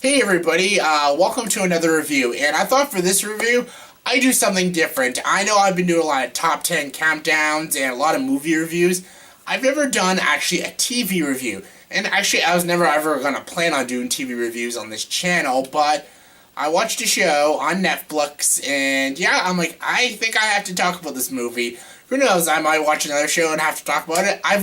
Hey everybody, welcome to another review, and I thought for this review, I'd do something different. I know I've been doing a lot of top 10 countdowns and a lot of movie reviews. I've never done actually a TV review, and actually I was never ever going to plan on doing TV reviews on this channel, but I watched a show on Netflix, and yeah, I'm like, I think I have to talk about this movie. Who knows, I might watch another show and have to talk about it. I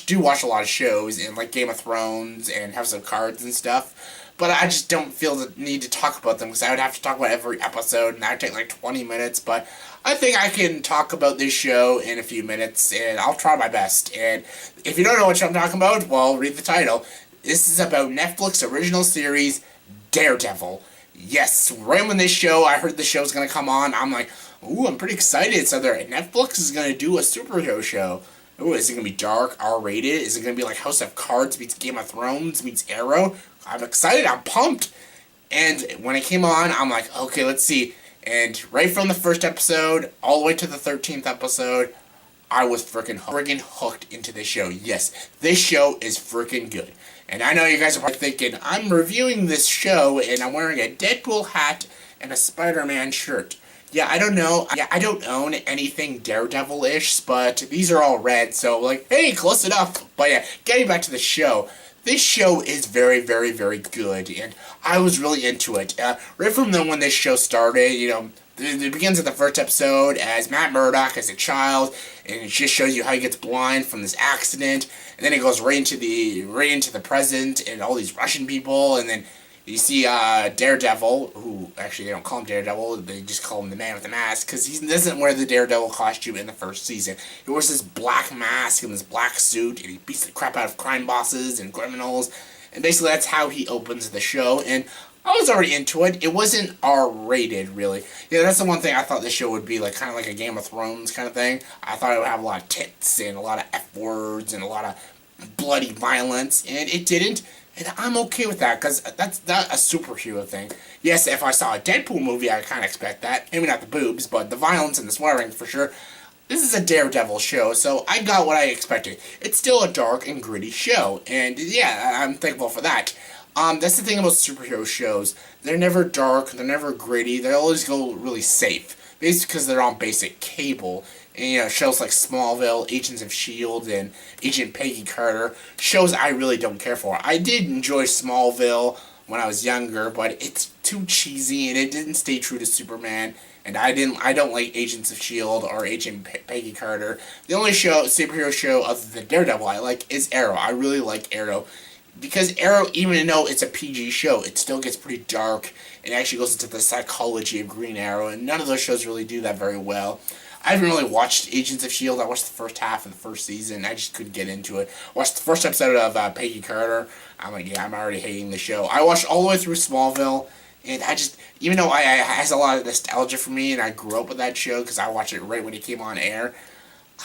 do watch a lot of shows, and like Game of Thrones and House of Cards and stuff. But I just don't feel the need to talk about them because I would have to talk about every episode and that would take like 20 minutes. But I think I can talk about this show in a few minutes and I'll try my best. And if you don't know what I'm talking about, well, read the title. This is about Netflix original series Daredevil. Yes, right when I heard the show's going to come on, I'm like, ooh, I'm pretty excited. So Netflix is going to do a superhero show. Ooh, is it going to be dark, R-rated? Is it going to be like House of Cards meets Game of Thrones meets Arrow? I'm excited, I'm pumped. And when it came on, I'm like, okay, let's see. And right from the first episode, all the way to the 13th episode, I was freaking hooked into this show. Yes, this show is freaking good. And I know you guys are probably thinking, I'm reviewing this show, and I'm wearing a Deadpool hat and a Spider-Man shirt. Yeah, I don't know. Yeah, I don't own anything Daredevil-ish, but these are all red, so like, hey, close enough. But yeah, getting back to the show. This show is very, very, very good, and I was really into it. Right from when this show started, it begins at the first episode as Matt Murdock as a child, and it just shows you how he gets blind from this accident, and then it goes right into the present, and all these Russian people, and then you see Daredevil, who, actually they don't call him Daredevil, they just call him the man with the mask, because he doesn't wear the Daredevil costume in the first season. He wears this black mask and this black suit, and he beats the crap out of crime bosses and criminals, and basically that's how he opens the show, and I was already into it. It wasn't R-rated, really. Yeah, that's the one thing I thought this show would be, like, kind of like a Game of Thrones kind of thing. I thought it would have a lot of tits and a lot of F-words and a lot of bloody violence, and it didn't. And I'm okay with that, because that's not a superhero thing. Yes, if I saw a Deadpool movie, I kind of expect that. Maybe not the boobs, but the violence and the swearing, for sure. This is a Daredevil show, so I got what I expected. It's still a dark and gritty show, and yeah, I'm thankful for that. That's the thing about superhero shows. They're never dark, they're never gritty, they always go really safe. Basically because they're on basic cable. And, shows like Smallville, Agents of S.H.I.E.L.D., and Agent Peggy Carter, shows I really don't care for. I did enjoy Smallville when I was younger, but it's too cheesy, and it didn't stay true to Superman, and I don't like Agents of S.H.I.E.L.D. or Agent Peggy Carter. The only superhero show other than Daredevil I like is Arrow. I really like Arrow. Because Arrow, even though it's a PG show, it still gets pretty dark, and actually goes into the psychology of Green Arrow, and none of those shows really do that very well. I haven't really watched Agents of S.H.I.E.L.D. I watched the first half of the first season. I just couldn't get into it. Watched the first episode of Peggy Carter. I'm like, yeah, I'm already hating the show. I watched all the way through Smallville, and even though it has a lot of nostalgia for me, and I grew up with that show because I watched it right when it came on air,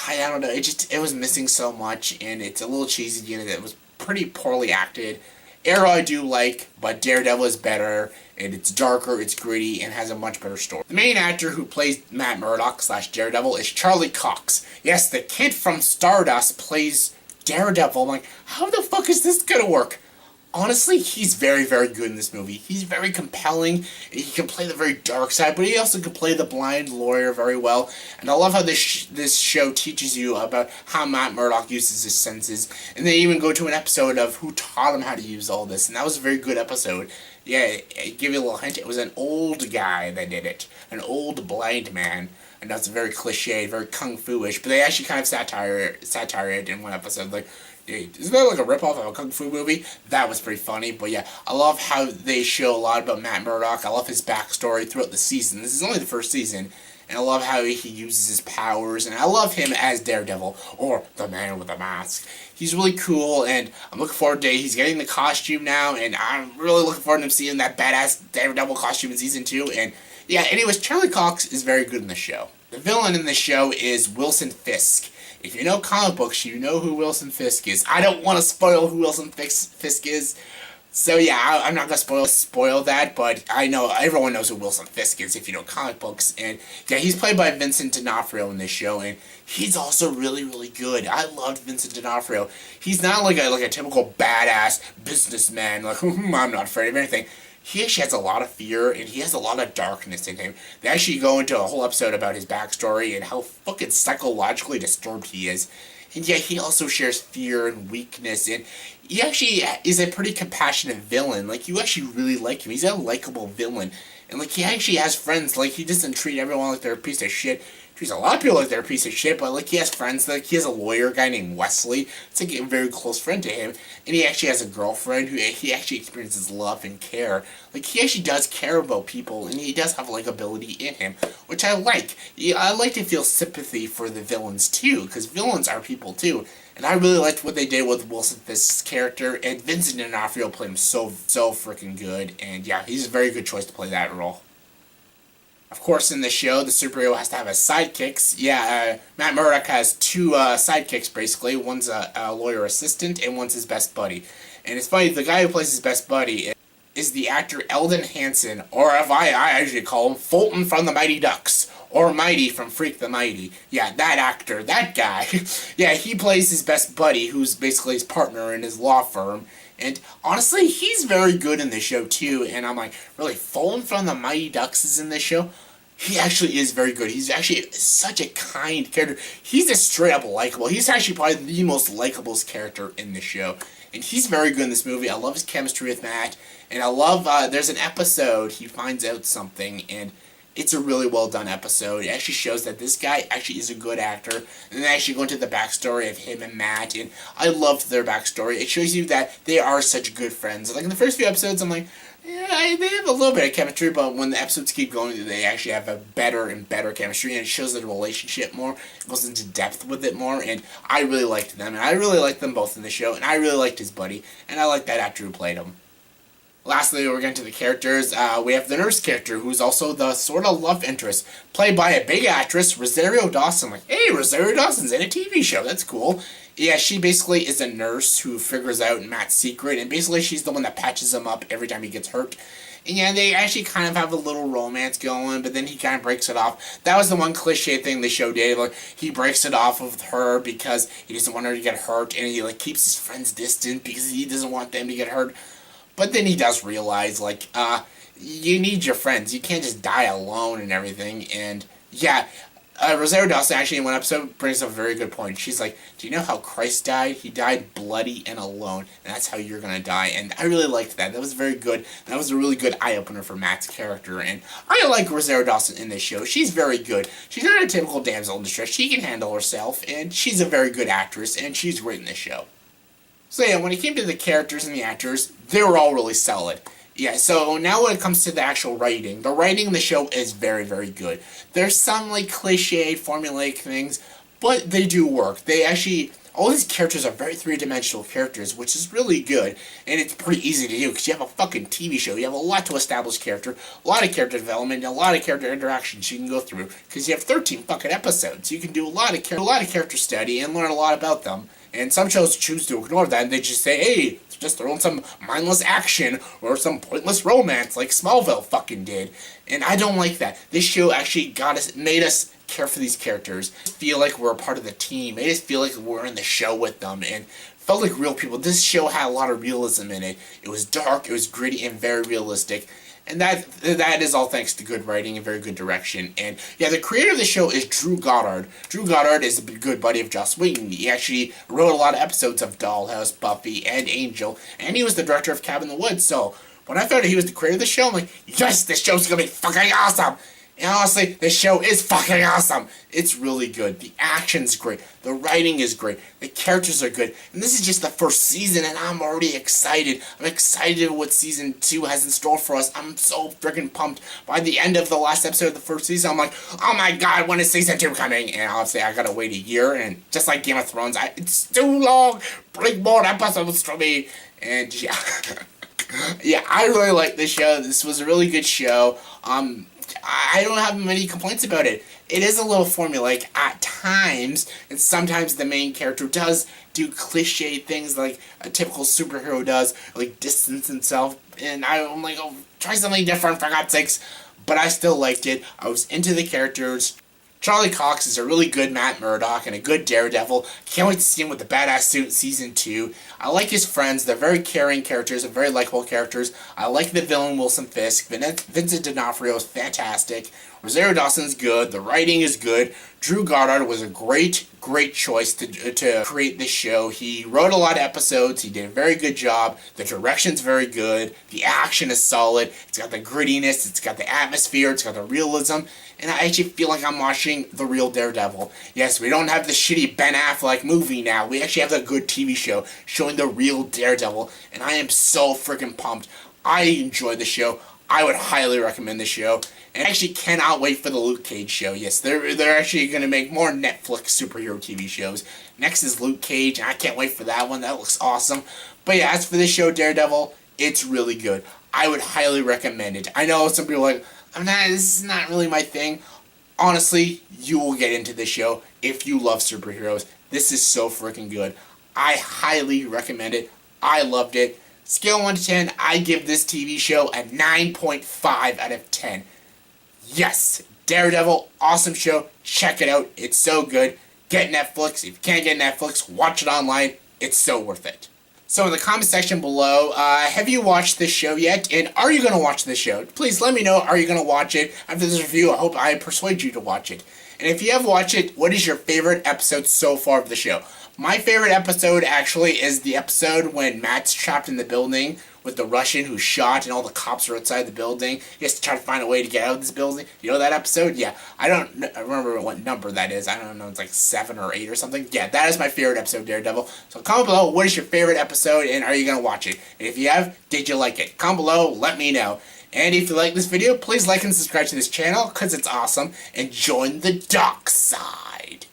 I don't know, it was missing so much, and it's a little cheesy, and it was pretty poorly acted. Arrow I do like, but Daredevil is better, and it's darker, it's gritty, and has a much better story. The main actor who plays Matt Murdock / Daredevil is Charlie Cox. Yes, the kid from Stardust plays Daredevil. I'm like, how the fuck is this gonna work? Honestly, he's very, very good in this movie. He's very compelling. He can play the very dark side, but he also can play the blind lawyer very well. And I love how this show teaches you about how Matt Murdock uses his senses. And they even go to an episode of who taught him how to use all this. And that was a very good episode. Yeah, I give you a little hint. It was an old guy that did it. An old blind man. And that's very cliche, very kung fu-ish. But they actually kind of satire it in one episode. Like, isn't that like a ripoff of a kung fu movie? That was pretty funny, but yeah, I love how they show a lot about Matt Murdock. I love his backstory throughout the season. This is only the first season, and I love how he uses his powers, and I love him as Daredevil, or the man with the mask. He's really cool, and I'm looking forward to he's getting the costume now, and I'm really looking forward to him seeing that badass Daredevil costume in Season 2, and yeah, anyways, Charlie Cox is very good in the show. The villain in the show is Wilson Fisk. If you know comic books, you know who Wilson Fisk is. I don't want to spoil who Wilson Fisk is, So yeah, I'm not gonna spoil that, but I know everyone knows who Wilson Fisk is if you know comic books, and yeah, he's played by Vincent D'Onofrio in this show, and he's also really good. I loved Vincent D'Onofrio. He's not like a typical badass businessman, like I'm not afraid of anything. He actually has a lot of fear, and he has a lot of darkness in him. They actually go into a whole episode about his backstory and how fucking psychologically disturbed he is. And yeah, he also shares fear and weakness, and he actually is a pretty compassionate villain. Like, you actually really like him. He's a likable villain. And, like, he actually has friends. Like, he doesn't treat everyone like they're a piece of shit. He treats a lot of people like they're a piece of shit, but, like, he has friends. Like, he has a lawyer guy named Wesley. It's, like, a very close friend to him. And he actually has a girlfriend who he actually experiences love and care. Like, he actually does care about people, and he does have likability in him, which I like. Yeah, I like to feel sympathy for the villains, too, because villains are people, too. And I really liked what they did with Wilson Fisk's character, and Vincent D'Onofrio played him so freaking good, and yeah, he's a very good choice to play that role. Of course, in the show, the superhero has to have his sidekicks. Yeah, Matt Murdock has two sidekicks, basically. One's a lawyer assistant, and one's his best buddy. And it's funny, the guy who plays his best buddy is the actor Elden Hensen, or if I actually call him, Fulton from the Mighty Ducks, or Mighty from Freak the Mighty. Yeah, that actor, that guy. Yeah, he plays his best buddy, who's basically his partner in his law firm. And honestly, he's very good in the show too. And I'm like, really, Fulton from the Mighty Ducks is in this show? He actually is very good. He's actually such a kind character. He's a straight up likable. He's actually probably the most likable character in the show. And he's very good in this movie. I love his chemistry with Matt. And I love, there's an episode, he finds out something, and it's a really well done episode. It actually shows that this guy actually is a good actor. And they actually go into the backstory of him and Matt, and I loved their backstory. It shows you that they are such good friends. Like in the first few episodes, I'm like, yeah, they have a little bit of chemistry, but when the episodes keep going, they actually have a better and better chemistry, and it shows the relationship more. It goes into depth with it more, and I really liked them, and I really liked them both in the show, and I really liked his buddy, and I liked that actor who played him. Lastly, we're getting to the characters. We have the nurse character, who's also the sort of love interest, played by a big actress, Rosario Dawson. Like, hey, Rosario Dawson's in a TV show. That's cool. Yeah, she basically is a nurse who figures out Matt's secret, and basically she's the one that patches him up every time he gets hurt. And yeah, they actually kind of have a little romance going, but then he kind of breaks it off. That was the one cliche thing the show did. Like, he breaks it off with her because he doesn't want her to get hurt, and he like keeps his friends distant because he doesn't want them to get hurt. But then he does realize, like, you need your friends. You can't just die alone and everything. And, yeah, Rosario Dawson actually in one episode brings up a very good point. She's like, do you know how Christ died? He died bloody and alone, and that's how you're going to die. And I really liked that. That was very good. That was a really good eye-opener for Matt's character. And I like Rosario Dawson in this show. She's very good. She's not a typical damsel in distress. She can handle herself, and she's a very good actress, and she's great in this show. So yeah, when it came to the characters and the actors, they were all really solid. Yeah, so now when it comes to the actual writing, the writing in the show is very good. There's some, like, cliche, formulaic things, but they do work. They actually, all these characters are very three-dimensional characters, which is really good, and it's pretty easy to do, because you have a fucking TV show. You have a lot to establish character, a lot of character development, a lot of character interactions you can go through, because you have 13 fucking episodes. You can do a lot of character study and learn a lot about them. And some shows choose to ignore that, and they just say, hey, just throw in some mindless action or some pointless romance like Smallville fucking did. And I don't like that. This show actually made us care for these characters, feel like we're a part of the team, made us feel like we're in the show with them, and felt like real people. This show had a lot of realism in it. It was dark, it was gritty, and very realistic. And that is all thanks to good writing and very good direction. And yeah, the creator of the show is Drew Goddard. Drew Goddard is a good buddy of Joss Whedon. He actually wrote a lot of episodes of Dollhouse, Buffy, and Angel, and he was the director of Cabin in the Woods. So when I found out he was the creator of the show, I'm like, yes, this show's gonna be fucking awesome. And honestly, this show is fucking awesome. It's really good. The action's great. The writing is great. The characters are good. And this is just the first season, and I'm already excited. I'm excited what Season 2 has in store for us. I'm so freaking pumped. By the end of the last episode of the first season, I'm like, oh my god, when is Season 2 coming? And obviously, I gotta wait a year, and just like Game of Thrones, it's too long. Bring more episodes to me. And yeah. Yeah, I really like this show. This was a really good show. I don't have many complaints about it. It is a little formulaic at times, and sometimes the main character does do cliche things like a typical superhero does, like distance himself, and I'm like, oh, try something different for God's sakes. But I still liked it. I was into the characters. Charlie Cox is a really good Matt Murdock and a good Daredevil. Can't wait to see him with the badass suit in Season 2. I like his friends. They're very caring characters and very likable characters. I like the villain Wilson Fisk. Vincent D'Onofrio is fantastic. Rosario Dawson's good. The writing is good. Drew Goddard was a great choice to create this show. He wrote a lot of episodes. He did a very good job. The direction's very good. The action is solid. It's got the grittiness. It's got the atmosphere. It's got the realism. And I actually feel like I'm watching the real Daredevil. Yes, we don't have the shitty Ben Affleck movie now. We actually have a good TV show showing the real Daredevil. And I am so freaking pumped. I enjoy the show. I would highly recommend the show. And I actually cannot wait for the Luke Cage show. Yes, they're actually going to make more Netflix superhero TV shows. Next is Luke Cage, and I can't wait for that one. That looks awesome. But yeah, as for this show, Daredevil, it's really good. I would highly recommend it. I know some people are like, this is not really my thing. Honestly, you will get into this show if you love superheroes. This is so freaking good. I highly recommend it. I loved it. Scale 1 to 10, I give this TV show a 9.5 out of 10. Yes, Daredevil, awesome show. Check it out. It's so good. Get Netflix. If you can't get Netflix, watch it online. It's so worth it. So in the comment section below, have you watched this show yet? And are you going to watch this show? Please let me know, are you going to watch it? After this review, I hope I persuade you to watch it. And if you have watched it, what is your favorite episode so far of the show? My favorite episode, actually, is the episode when Matt's trapped in the building with the Russian who's shot and all the cops are outside the building. He has to try to find a way to get out of this building. You know that episode? Yeah. I remember what number that is. I don't know. It's like 7 or 8 or something. Yeah, that is my favorite episode, Daredevil. So comment below, what is your favorite episode and are you going to watch it? And if you have, did you like it? Comment below, let me know. And if you like this video, please like and subscribe to this channel because it's awesome. And join the dark side.